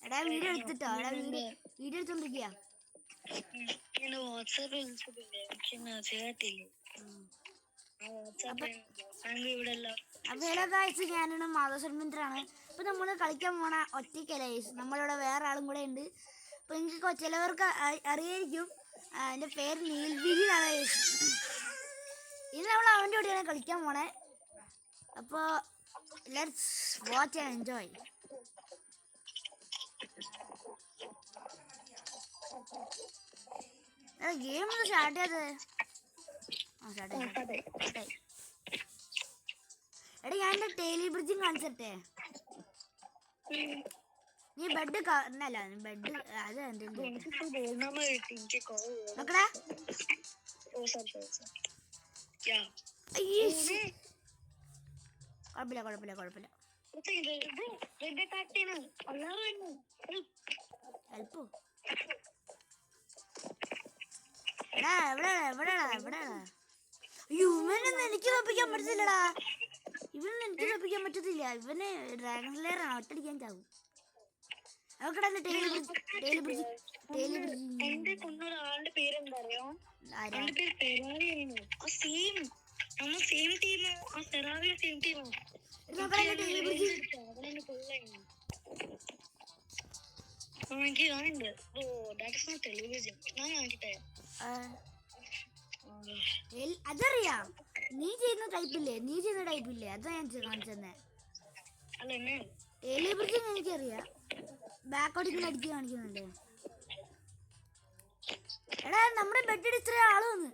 എടാ വീഡിയോ എടുത്തിട്ടോ? എടാ വീഡിയോ എടുത്തോണ്ടിരിക്കുക. ഞാനാണ് മാധവസർമിന്ദ്രാണ്. ഇപ്പൊ നമ്മള് കളിക്കാൻ പോണ ഒറ്റയ്ക്കല്ല, നമ്മളിവിടെ വേറെ ആളും കൂടെ ഉണ്ട്. അപ്പൊ നിങ്ങൾക്ക് ചിലവർക്ക് അറിയായിരിക്കും, എൻ്റെ പേര് നീൽബിജി എന്നാണ്. ഇന്ന് നമ്മൾ അവൻ്റെ കൂടെയാണ് കളിക്കാൻ പോണേ. അപ്പോൾ let's watch and enjoy. Game ഒന്ന് സ്റ്റാർട്ട് ചെയ്തത്. എടാ ഞാൻ എൻ്റെ ടേലി ബ്രിഡ്ജും കാണിച്ചിട്ടെ. നീ ബെഡ് അല്ല ബെഡ് അത് നോക്കടാ. കുഴപ്പമില്ല. ഹെൽപ്പോ എടാ എവിടെയാടാ? ഇവനൊന്നും എനിക്ക് തോപ്പിക്കാൻ പറ്റത്തില്ലടാ. ഇവന് ഡ്രാഗൺ സ്ലെയറാണ്, ഒറ്റടിക്കാൻ ചാവും. നോക്കടാ ടേലി ബ്രിഡ്ജ്. അതറിയാം, നീ ചെയ്യുന്ന ടൈപ്പില്ലേ? അതാ ഞാൻ കാണിച്ചെന്നെ. ടേലി ബ്രിഡ്ജ് എനിക്കറിയാം. ബാക്കോട്ട് ഇങ്ങനെ അടിച്ച് കാണിക്കുന്നുണ്ട്. എടാ നമ്മുടെ ബെഡ് ഇത്ര ആള് വന്ന്.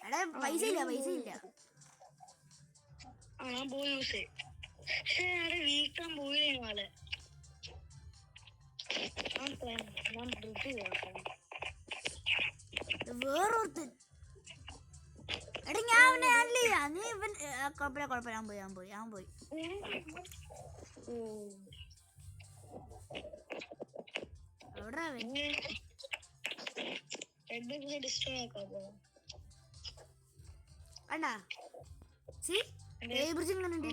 എടാ പൈസ ഇല്ല. വേറൊരുത്തൻ. എടാ ഞാൻ അവനെ ഹാൻഡിൽ ചെയ്യാം. നീ ഇവൻ കുഴപ്പമില്ല. ഞാൻ പോയി. എവിടാ അണ്ടാ ബ്രിഡ്ജ് എങ്ങനെയുണ്ട്?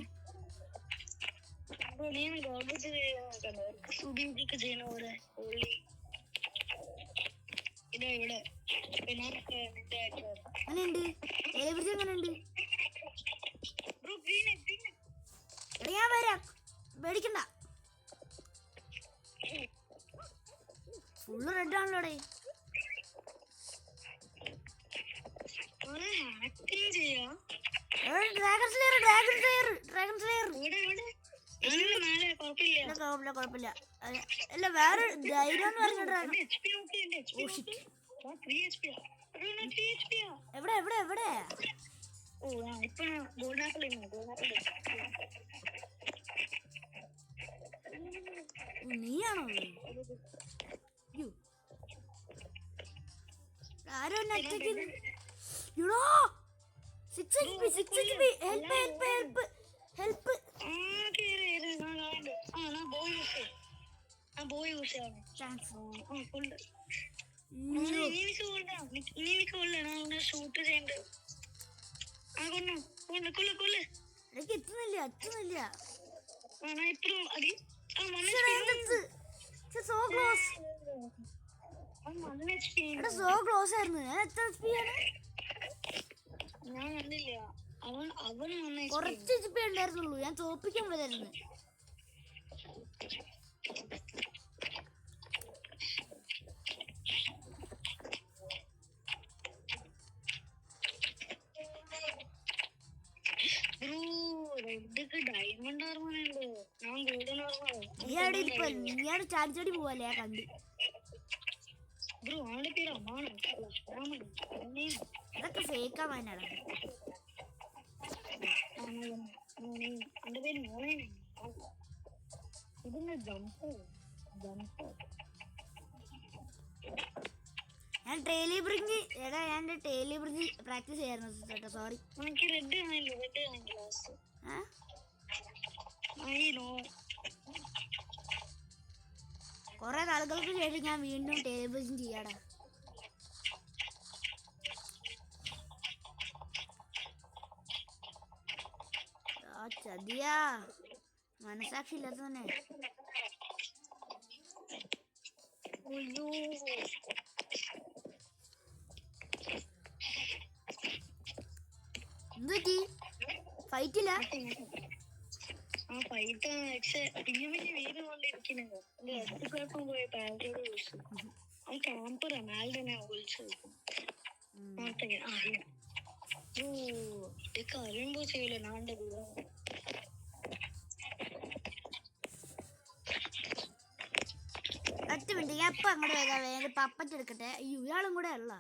ഞാൻ വരാം, പേടിക്കണ്ട. ഫുള്ള് റെഡ് ആണല്ലോടെ. ഡ്രാഗൺ സ്ലെയർ കുഴപ്പമില്ല. അല്ല വേറെ ധൈര്യം എന്ന് പറഞ്ഞ എവിടെ നീയാണോ? ആരോ ഹെൽപ്പ്. എത്തുന്നില്ല. സോ ക്ലോസ് ആയിരുന്നു. ഞാൻ കണ്ടില്ല. കുറച്ച് HP ഉണ്ടായിരുന്നുള്ളൂ. ഞാൻ തോപ്പിക്കാൻ വരായിരുന്നു. ചാടി പോവല്ലേ കണ്ട്. അതൊക്കെ ഫേക്കാ മാനാടാ. ഞാൻ ടേലി ബ്രിഡ്ജ് പ്രാക്ടീസ് ചെയ്യായിരുന്നു കേട്ടോ. സോറി. കുറെ നാളുകൾക്ക് ശേഷം ഞാൻ വീണ്ടും ടേലി ബ്രിഡ്ജ് ചെയ്യാടാ. ചതിയാ, മനസാക്ഷി ഇല്ലാത്ത തന്നെ. അയ്യോ എന്തുപറ്റി? ഫൈറ്റില്ല? ആ ഫൈറ്റ് പക്ഷെ പിന്നെ പിന്നെ വീട് കൊണ്ടിരിക്കുന്നത് അടുത്ത കുഴപ്പം പോയ പാൻറ്റോട് വിളിച്ചു. അവൻ ക്യാമ്പറാ മേലെ തന്നെ വിളിച്ചു ഓ ഇതൊക്കെ അറിയുമ്പോ ചെയ്യല്ലോ നാണ്ട കൂടെ. 10 മിനിറ്റ്, ഞാൻ ഇപ്പൊ അങ്ങോട്ട് വരാം. വേഗം പപ്പറ്റ് എടുക്കട്ടെ. ഇയാളും കൂടെ അല്ല,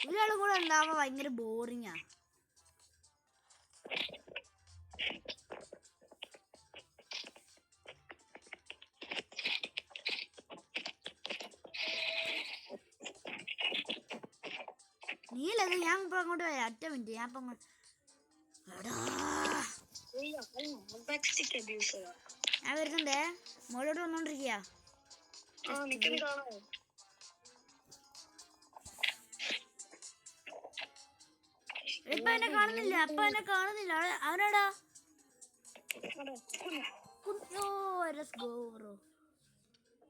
ഇയാളും കൂടെ ഉണ്ടാവുമ്പോ ഭയങ്കര ബോറിങ്ങാ. നീലത് ഞാൻ ഇപ്പൊ അങ്ങോട്ട് വരാം. 10 മിനിറ്റ്, ഞാൻ ഇപ്പൊ അങ്ങോട്ട്. ഞാൻ വരുന്നുണ്ടേ, മോളോട് വന്നോണ്ടിരിക്കുക. ഇപ്പൊ എന്നെ കാണുന്നില്ല, അപ്പൊ എന്നെ കാണുന്നില്ല. അവനാടാ?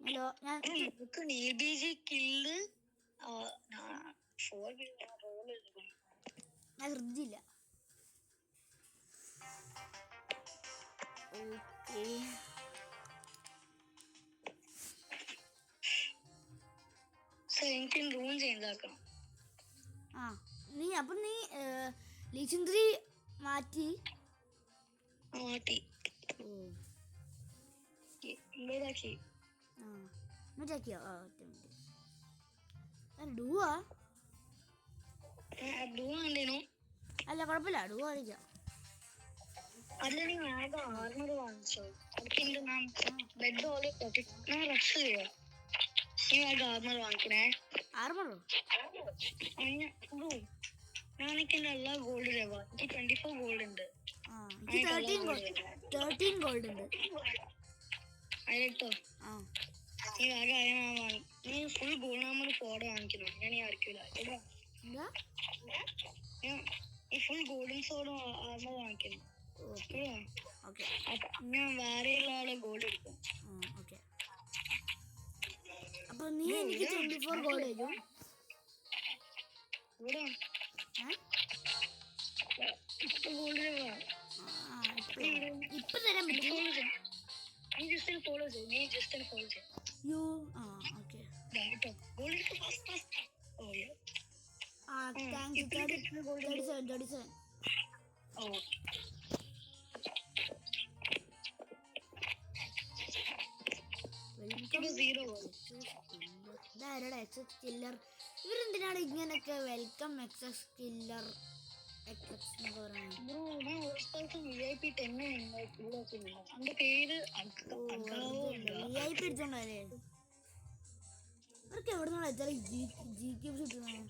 ഹലോ, ഞാൻ ശ്രദ്ധിച്ചില്ല. ഓക്കെ, എനിക്ക് റൂം ചേഞ്ച് ആക്കണം. ആ നീ അപ്പൊ നീ ലീച്ചിന്ദ്രി മാറ്റി മാറ്റി മറ്റാക്കിയോ? ആ, 10 മിനിറ്റ്. ഡൂവാ? അല്ല കുഴപ്പമില്ല, ഡൂ കളിക്കാം. അല്ല നീ ആകെ ആർമർ വാങ്ങിച്ചോ? ബെഡ് ഓളി ഞാൻ റഷ് ചെയ്യാ. നീ ആകെ ആർമർ വാങ്ങിക്കണേ. ആർമറോ? ഞാനൊക്കെ എല്ലാ ഗോൾഡ് രവാ. എനിക്ക് 24 ഗോൾഡ് ഉണ്ട്. 13 ഗോൾഡ് ഉണ്ട്. അതിലെട്ടോ നീ ആകെ നീ ഫുൾ ഗോൾഡ് നമ്മൾ ഫോട്ടോ വാങ്ങിക്കണം. ഞാൻ ഈ ആയിരിക്കില്ല ഈ ഫുൾ ഗോൾഡൻ സോഡ് ആർമർ വാങ്ങിക്കണം. ഞാൻ വേറെയുള്ള ആളെ ഗോൾഡ് എടുക്കും. അപ്പൊ നീ എനിക്ക് 24 ഗോൾഡ് തരും. ഇവിടെ ഇപ്പൊ തരാൻ പറ്റും. നീ ജസ്റ്റ് ഫോളോ ചെയ്യും. നീ ജസ്റ്റ് ഫോളോ ചെയ്യും. Thank you. 37. ഇവരെന്തിനാണ് ഇങ്ങനൊക്കെ വെൽക്കം എക്സസ് കില്ലർ പിടിച്ചോണ്ടല്ലേ? ഇവർക്ക് എവിടെ നിന്നാണ് എത്ര ജി ക്യൂബ്സ് കിട്ടുന്നത്?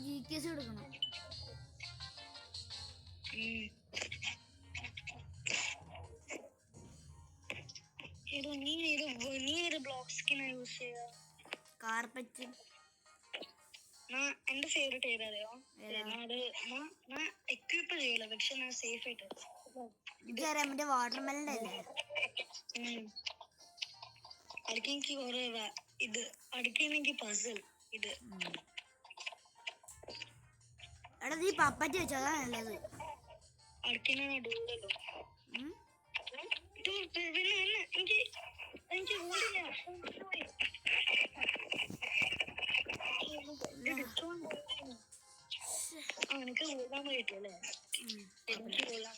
ജി കേസ് എടുക്കണം. കാർപ്പറ്റ് എന്റെ ഫേവറേറ്റ് ഏതറിയോ? എക്വിപ്പ് ചെയ്യൂല, പക്ഷെ ഞാൻ സേഫ് ആയിട്ട് എനിക്കറിയാം. മറ്റേ വാട്ടർമെലൻ്റെ അല്ലേ? അടുക്കെനിക്ക് കൊറേ ഇത് അടുക്കെനിക്ക് പസിൽ ഇത്. എടാ നീ പപ്പറ്റ് വെച്ചോ, അതാ നല്ലത്. അടുക്കിനാണ് ഡൂഡല്ലോ. പിന്നെ എനിക്ക് ഓടില്ല. എനിക്ക് ഓടാൻ പറ്റില്ലേ? എനിക്ക് ഓടാൻ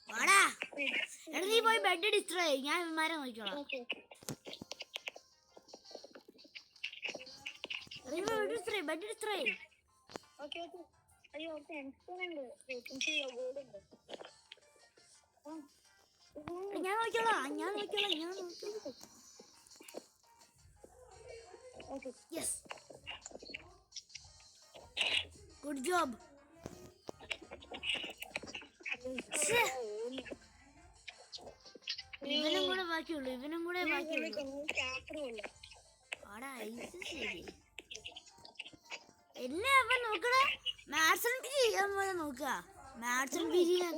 വാടാ. എടാ നീ പോയി ബെഡ് ഡിസ്ട്രോയ് ചെയ്യ്, ഞാൻ ഇവന്മാരെ നോക്കിക്കോളാം. Bed destroy. അയ്യോ എനിക്ക് ഗോൾഡുണ്ട്. ഞാൻ നോക്കിക്കോളാം. Yes, good job. ശ്ശേ. ഇവനും കൂടെ ബാക്കിയുള്ളൂ ആടാ ഇത് ശരി എന്നെ അപ്പൊ നോക്കടാ മാത്സ് പി ജി ചെയ്യാൻ പോലെ നോക്കുക മാത്സ് പി ജി ഞാൻ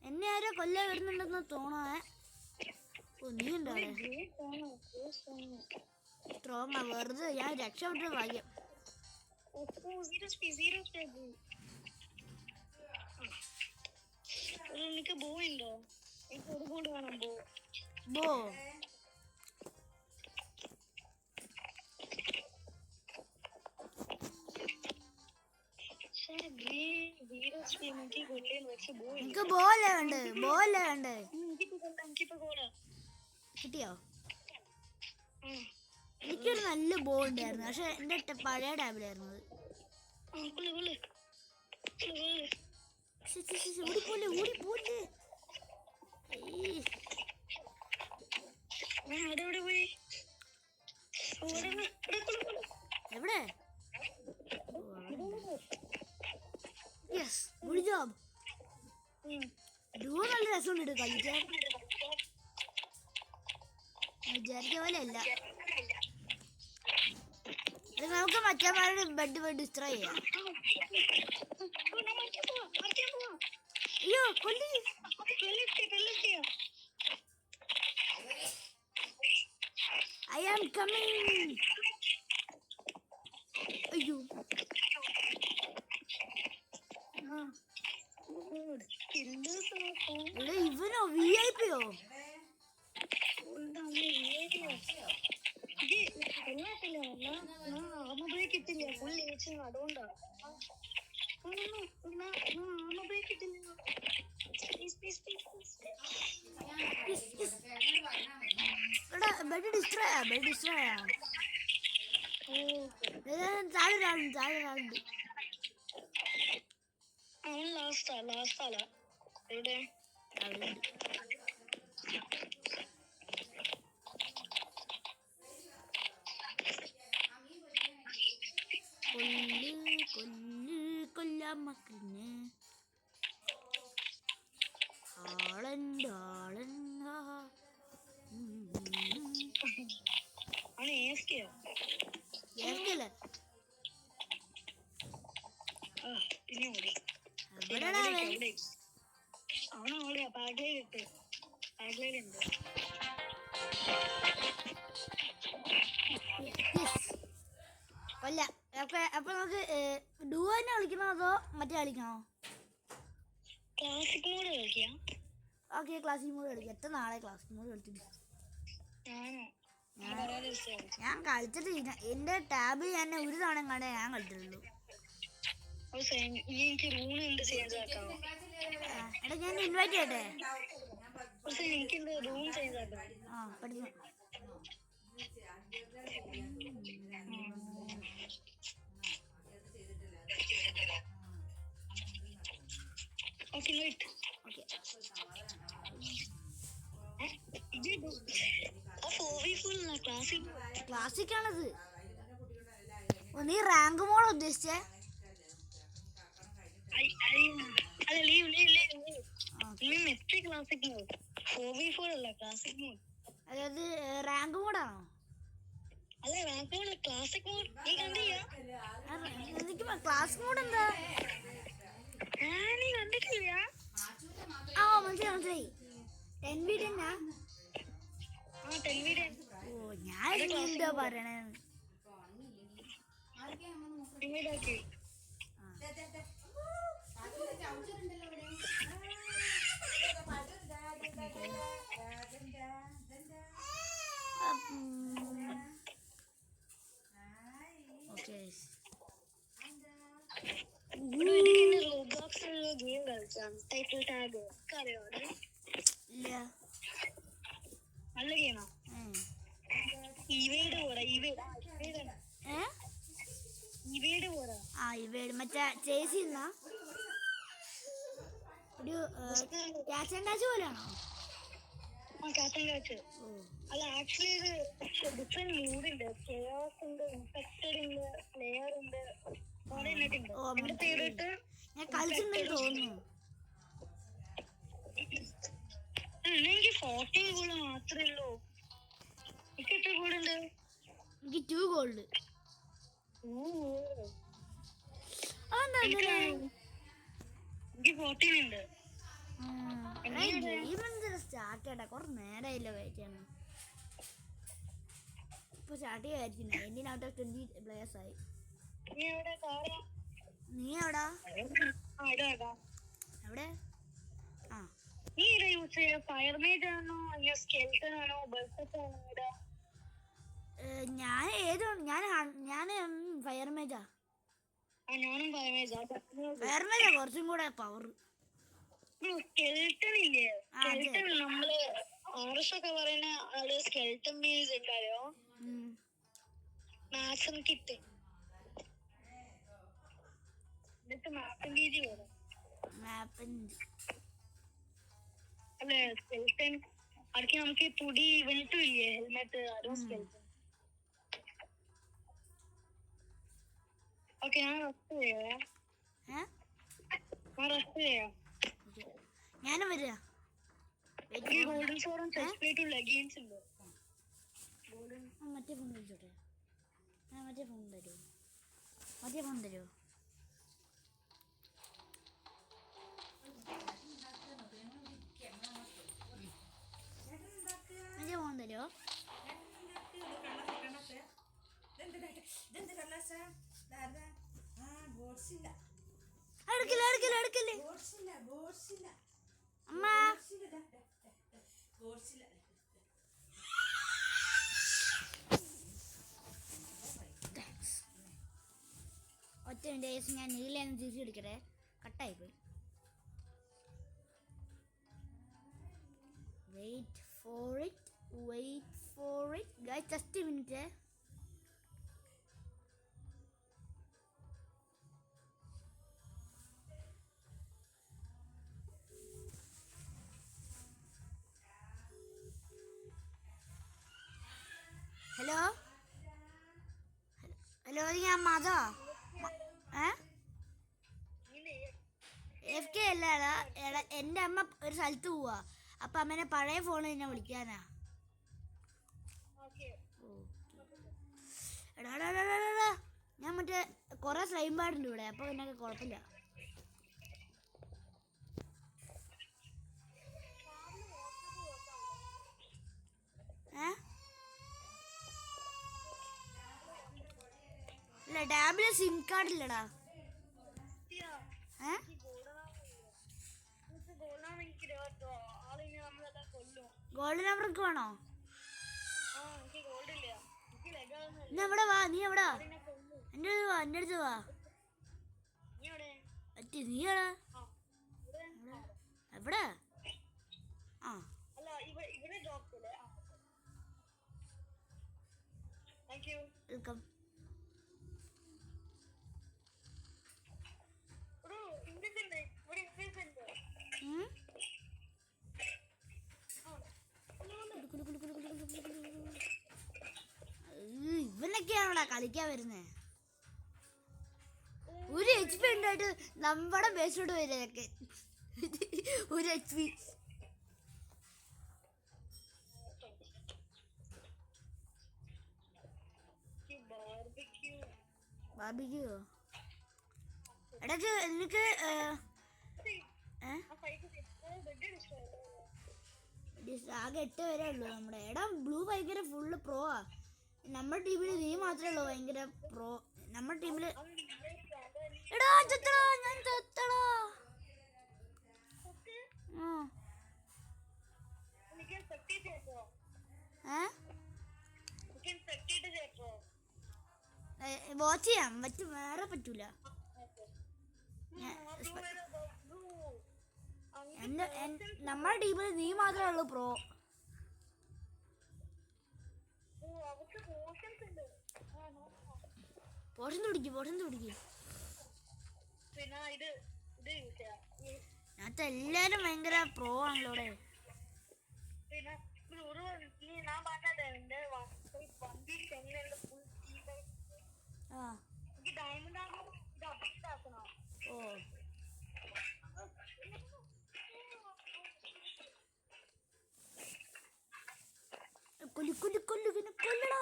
എന്നെ ആരോ കൊല്ലാൻ വരുന്നുണ്ടെന്ന് തോന്നേ ഓ നീ ഉണ്ടോ സ്ട്രോങ് വെറുതെ ഞാൻ രക്ഷപ്പെട്ട ഭാഗ്യം നിനക്ക് ബോ ഉണ്ടോ എനിക്ക് ഒരു ബോണ്ട് വേണം ബോ എനിക്ക് ബോ അല്ലേ വേണ്ടേ കിട്ടിയോ എനിക്കൊരു നല്ല ബോ ഉണ്ടായിരുന്നു പക്ഷെ എന്റെ പഴയ ടാബിലായിരുന്നു അത് ഓടിപ്പോലെ എവിടെ യെസ് ഗുഡ് ജോബ് ഡുവോ നല്ല രസമുണ്ട് കളിക്കാൻ വിചാരിച്ച പോലെ അല്ല നമുക്ക് മറ്റന്മാരുടെ ബെഡ് ഡിസ്ട്രോയ് ചെയ്യാം അയ്യോ കൊല്ലി I am coming. അയ്യോ ഇവനോ VIP-യോ അതുകൊണ്ടാ ബെഡ് ഡിസ്ട്രോയ് താഴെ ഒരാളുണ്ട് അവൻ ലാസ്റ്റ് ആളാ എവിടെ കൊല്ലാൻ മക്കളിന് ആളല്ലേ അവനോടെയാ പാഗ്ലയിലുണ്ട് കൊല്ല അപ്പൊ നമുക്ക് ഡുവോ തന്നെ കളിക്കണോ അതോ മറ്റേ കളിക്കണോ ക്ലാസിക് മോഡ് കളിക്കാം ഓക്കെ ക്ലാസിക് മോഡ് കളിക്കാം എത്ര നാളെ ക്ലാസിക് മോഡ് കളിച്ചിട്ട് ഞാൻ കളിച്ചിട്ടില്ല എന്റെ ടാബിൽ ഞാൻ ഒരു തവണ കണ്ടേ ഞാൻ കളിച്ചിട്ടുള്ളൂ എടാ ഞാൻ ഇൻവൈറ്റ് ചെയ്യട്ടെ ആ പഠിക്കണം ക്ലാസിക് ആണത് നീ റാങ്ക് മോഡ് ഉദ്ദേശിച്ചേ അതായത് റാങ്ക് മോഡാണോ ക്ലാസിക് മോഡ് ക്ലാസ് മോഡ് എന്താ ആ മനസ്സിലായി 10v10 ഓ ഞാൻ എന്താ പറയണേ മറ്റേ ചേച്ചി ഒരു പോലെയാണോ ക്യാപ്റ്റൻ ക്യാച്ച്. ഓ അല്ല ആക്ച്വലി ഇത് ഡിഫറെന്റ് മൂഡുണ്ട്. കെയോസ് ഉണ്ട്, ഇൻഫെക്റ്റഡ് ഉണ്ട്, പ്ലെയർ ഉണ്ട്, കുറെ ഉണ്ട്. ഓ, എന്റെ ഫേവറേറ്റ് ഞാൻ കളിച്ചിട്ടുണ്ടെന്ന് തോന്നുന്നു. എനിക്ക് 14 ഗോള് മാത്രമേ ഉള്ളൂ. എനിക്ക് എത്ര ഗോളുണ്ട്? എനിക്ക് 2 ഗോൾഡ്. അതെന്താ എനിക്ക് അങ്ങനെ? 14 ഉണ്ട്. ഗെയിം എന്തിനാ സ്റ്റാർട്ട് ചെയ്യട്ടെ? കുറെ നേരമായില്ല വെയിറ്റ് ചെയ്യണം. ഇപ്പൊ സ്റ്റാർട്ട് ചെയ്യായിരിക്കും. 19 out of 20 players ആയി. നീ എവിടെ കാറാ? നീ എവിടാ? ഇടാ. എവിടെ? ആ നീ ഇതാ യൂസ് ചെയ്യുക? ഫയർമേജ് ആണോ അല്ല സ്കെൽട്ടൺ ആണോ ബർസറ്റ് ആണോ ഇടാ? ഞാൻ ഞാൻ ഫയർമേജാ. ഞാനും ഫയർമേജാ. ഫയർമേജാ കുറച്ചും കൂടെ പവർ. സ്കെൽട്ടൺ ഇല്ലേ? സ്കെൽട്ടൺ നമ്മള് ആർഎസ് ഒക്കെ പറയുന്ന ആള് സ്കെൽട്ടൺ മീൻസ് ഉണ്ടായോ? മാസം കിട്ട് എന്നിട്ട് മാപ്പം രീതി വരും. അല്ലെ സ്കെൽട്ടൺ അടക്കി നമുക്ക് ഈ പൊടി വെളുത്തും ഇല്ലേ ഹെൽമെറ്റ് അതോ സ്കെൽട്ടൺ. ഓക്കെ ഞാൻ റെസ്റ്റ് ചെയ്യാം. ഞാനും വരിക. ഗോൾഡൻ ഫോറും ചെസ്റ്റ് പ്ലേറ്റും ലെഗിൻസ് ഉണ്ട്. മറ്റേ ഫോൺ വിളിച്ചോട്ടെ. മറ്റേ ഫോൺ തരുമോ? മറ്റേ ഫോൺ തരുമോ? എടുക്കല്ലേ അമ്മ. ഒറ്റ മിനിറ്റ് ഞാൻ നീലന്ന് തിരിച്ചു പിടിക്കട്ടെ. കട്ടായി പോയി. Wait for it guys, just minute. Hello ഞാൻ മത എഫ് കെ അല്ലാടാ. എൻ്റെ അമ്മ ഒരു സ്ഥലത്ത് പോവാ. അപ്പൊ അമ്മേനെ പഴയ ഫോണിൽ എന്നെ വിളിക്കാനാ. എടാ ഞാൻ മറ്റേ കുറെ സ്ലൈം പാടുണ്ട് ഇവിടെ. അപ്പൊ പിന്നെ കുഴപ്പമില്ല. ഇല്ല ടാബില് സിം കാർഡ് ഇല്ലടാ. ഗോൾഡ് നമ്പർക്ക് വേണോ? നീ എവിടെ വാ. നീ എവിടാ? എൻ്റെ അടുത്ത് വാ. നീ എടാ എവിടെ? ആ വെൽക്കം. ഇവനൊക്കെയാണോടാ കളിക്കാൻ വരുന്നേ? ഒരു HP ഉണ്ടായിട്ട് നമ്മുടെ ബേസിലോട്ട് വരെയൊക്കെ ഒരു HP. ബാർബിക്യോ ഇടയ്ക്ക് എനിക്ക് ആകെ 8 വരെ ഉള്ളൂ നമ്മുടെ. എടാ ബ്ലൂ ഭയങ്കര ഫുള്ള് പ്രോ ആ. നമ്മുടെ ടീമില് നീ മാത്രമേ ഉള്ളൂ ഭയങ്കര പ്രോ. നമ്മുടെ ടീമില് എടാ ഞാൻ ചത്തടാ. വാച്ച് ചെയ്യാം പറ്റും, വേറെ പറ്റൂല. നമ്മുടെ ടീമിൽ നീ മാത്രമേ ഉള്ളൂ പ്രോ. പോഷൻ തുടിക്കും. ഞാനത്തെ എല്ലാരും ഭയങ്കര പ്രോ ആണല്ലോ. ഒരു നീ ഞാൻ പറഞ്ഞത് എന്റെ 1.10 ഫുൾ ആ എനിക്ക് ഡയമണ്ട് ആകുമ്പോൾ ഇത് അപ്ഡേറ്റ് ആക്കണോ? ഓ കൊല്ലടാ.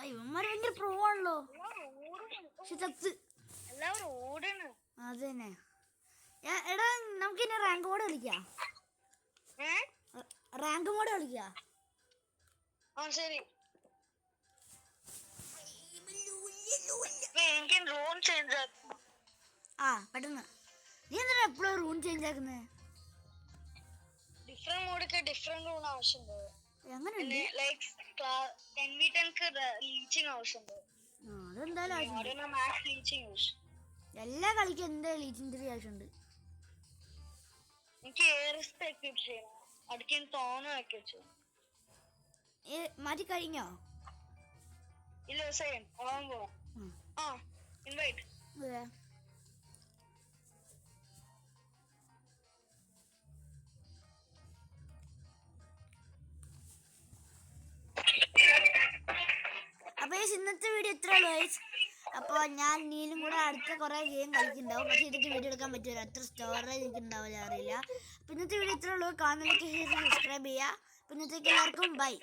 ഇവന്മാര് ഭയങ്കര പ്രോ ആണല്ലോ. പക്ഷെ ചത്ത്. എല്ലാവരും ഓടണ്. അത് തന്നെ. എടാ നമുക്കിനി റാങ്ക് മോഡ് കളിക്കാം. റാങ്ക് മോഡ് കളിക്കാം. ആ ശരി. എനിക്ക് റൂം ചേഞ്ച് ആക്കണം. ആ പെട്ടെന്ന്. നീ എന്തിനാ എപ്പോഴും റൂം ചേഞ്ച് ആക്കുന്നത്? ഡിഫറെന്റ് മോഡൊക്കെ ഡിഫറെന്റ് റൂം ആവശ്യമുണ്ട്. എങ്ങനെയുണ്ട്? ലൈക്ക് 10v10 ലീച്ചിങ് ആവശ്യമുണ്ട്. അതെന്തായാലും ആവശ്യമുണ്ട്. മാക്സ് ലീച്ചിങ് ആവശ്യം. എല്ലാ കളിക്കും എന്തായാലും ലീച്ചിങ് ആവശ്യമുണ്ട്. എനിക്ക് എയറിസ്റ്റ് എക്വിപ്പ് ചെയ്യണം. അടുക്ക് തോന്നുന്നു വെച്ചു. മാറ്റി കഴിഞ്ഞോ? ഇല്ല സെയിം ആവാൻ പോവാം. ആ ഇൻവൈറ്റ്. അപ്പൊ ഇന്നത്തെ വീഡിയോ ഇത്ര ഉള്ളൂ ഗൈസ്. അപ്പോൾ ഞാൻ നീലും കൂടെ അടുത്ത കുറേ ഗെയിം കളിക്കുന്നുണ്ടാവും. പക്ഷേ ഇതൊക്കെ വീഡിയോ എടുക്കാൻ പറ്റില്ല, അത്ര സ്റ്റോറേജ് എനിക്ക് ഉണ്ടാവില്ല, അറിയില്ല. അപ്പോൾ ഇന്നത്തെ വീഡിയോ ഇത്ര ഉള്ളൂ. കാണുന്നതിലേക്ക് സബ്സ്ക്രൈബ് ചെയ്യുക. അപ്പോൾ ഇന്നത്തേക്ക് എല്ലാവർക്കും ബൈ.